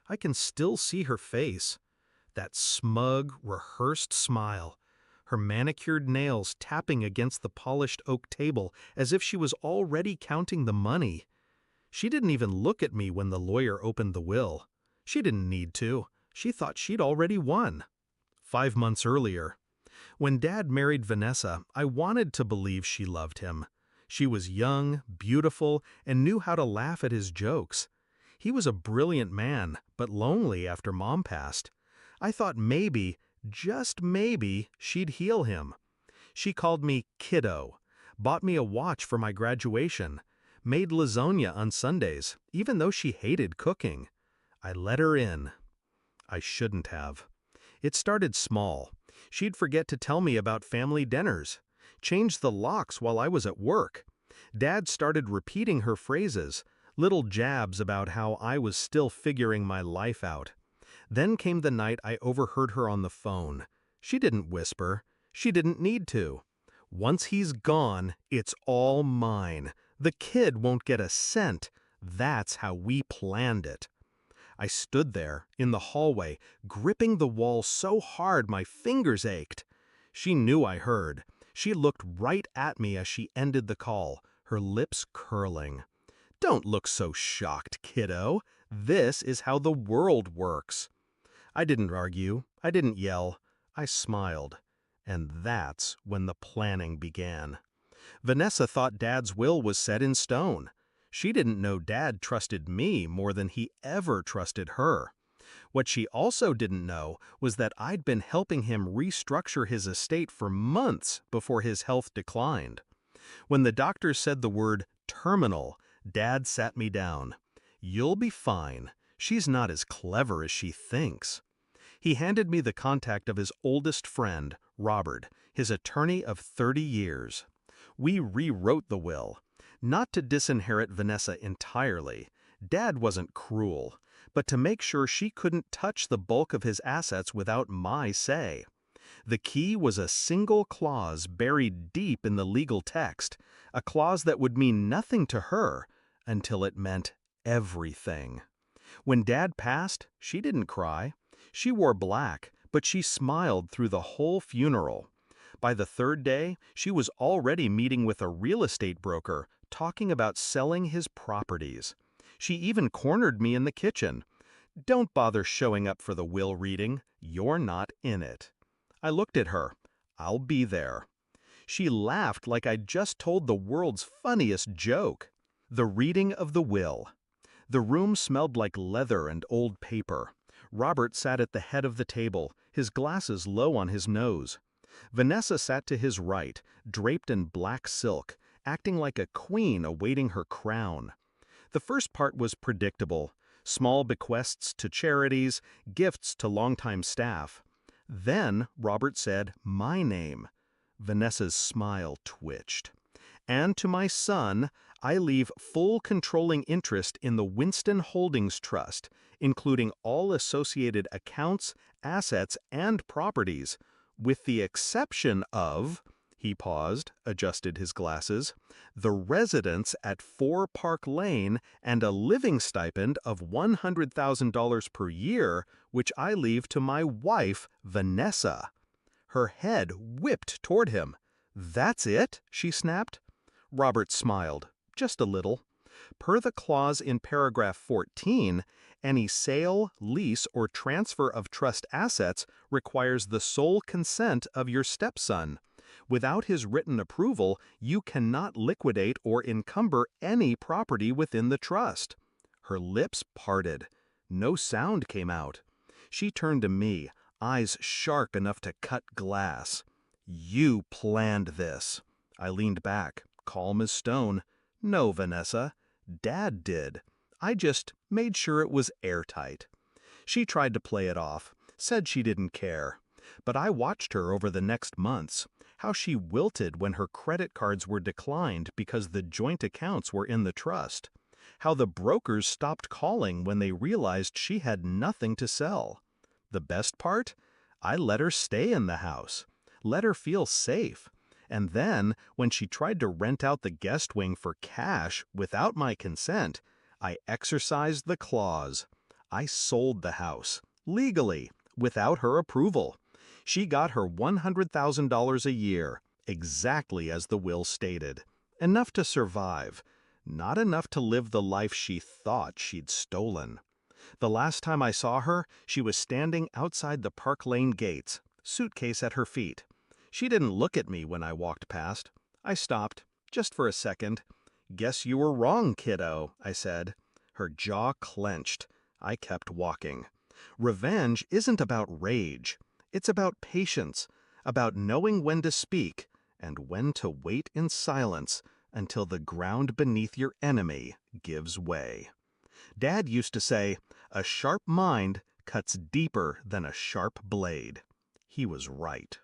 I can still see her face, that smug, rehearsed smile, her manicured nails tapping against the polished oak table as if she was already counting the money. She didn't even look at me when the lawyer opened the will. She didn't need to. She thought she'd already won. 5 months earlier, when Dad married Vanessa, I wanted to believe she loved him. She was young, beautiful, and knew how to laugh at his jokes. He was a brilliant man, but lonely after Mom passed. I thought maybe, just maybe, she'd heal him. She called me kiddo, bought me a watch for my graduation, made lasagna on Sundays, even though she hated cooking. I let her in. I shouldn't have. It started small. She'd forget to tell me about family dinners, change the locks while I was at work. Dad started repeating her phrases, little jabs about how I was still figuring my life out. Then came the night I overheard her on the phone. She didn't whisper. She didn't need to. Once he's gone, it's all mine. The kid won't get a cent. That's how we planned it. I stood there, in the hallway, gripping the wall so hard my fingers ached. She knew I heard. She looked right at me as she ended the call, her lips curling. "Don't look so shocked, kiddo. This is how the world works." I didn't argue. I didn't yell. I smiled. And that's when the planning began. Vanessa thought Dad's will was set in stone. She didn't know Dad trusted me more than he ever trusted her. What she also didn't know was that I'd been helping him restructure his estate for months before his health declined. When the doctor said the word terminal, Dad sat me down. "You'll be fine. She's not as clever as she thinks." He handed me the contact of his oldest friend, Robert, his attorney of 30 years. We rewrote the will. Not to disinherit Vanessa entirely. Dad wasn't cruel, but to make sure she couldn't touch the bulk of his assets without my say. The key was a single clause buried deep in the legal text, a clause that would mean nothing to her until it meant everything. When Dad passed, she didn't cry. She wore black, but she smiled through the whole funeral. By the third day, she was already meeting with a real estate broker, talking about selling his properties. She even cornered me in the kitchen. "Don't bother showing up for the will reading. You're not in it." I looked at her. "I'll be there." She laughed like I'd just told the world's funniest joke. The reading of the will. The room smelled like leather and old paper. Robert sat at the head of the table, his glasses low on his nose. Vanessa sat to his right, draped in black silk, acting like a queen awaiting her crown. The first part was predictable: small bequests to charities, gifts to longtime staff. Then Robert said my name. Vanessa's smile twitched. "And to my son, I leave full controlling interest in the Winston Holdings Trust, including all associated accounts, assets, and properties, with the exception of," he paused, adjusted his glasses, "the residence at 4 Park Lane and a living stipend of $100,000 per year, which I leave to my wife, Vanessa." Her head whipped toward him. "That's it?" she snapped. Robert smiled, just a little. Per the clause in paragraph 14, any sale, lease, or transfer of trust assets requires the sole consent of your stepson. Without his written approval, you cannot liquidate or encumber any property within the trust. Her lips parted. No sound came out. She turned to me, eyes sharp enough to cut glass. "You planned this." I leaned back, calm as stone. "No, Vanessa. Dad did. I just made sure it was airtight." She tried to play it off, said she didn't care. But I watched her over the next months, how she wilted when her credit cards were declined because the joint accounts were in the trust, how the brokers stopped calling when they realized she had nothing to sell. The best part? I let her stay in the house, let her feel safe. And then, when she tried to rent out the guest wing for cash without my consent, I exercised the clause. I sold the house, legally, without her approval. She got her $100,000 a year, exactly as the will stated. Enough to survive, not enough to live the life she thought she'd stolen. The last time I saw her, she was standing outside the Park Lane gates, suitcase at her feet. She didn't look at me when I walked past. I stopped, just for a second. "Guess you were wrong, kiddo," I said. Her jaw clenched. I kept walking. Revenge isn't about rage. It's about patience, about knowing when to speak and when to wait in silence until the ground beneath your enemy gives way. Dad used to say, "A sharp mind cuts deeper than a sharp blade." He was right.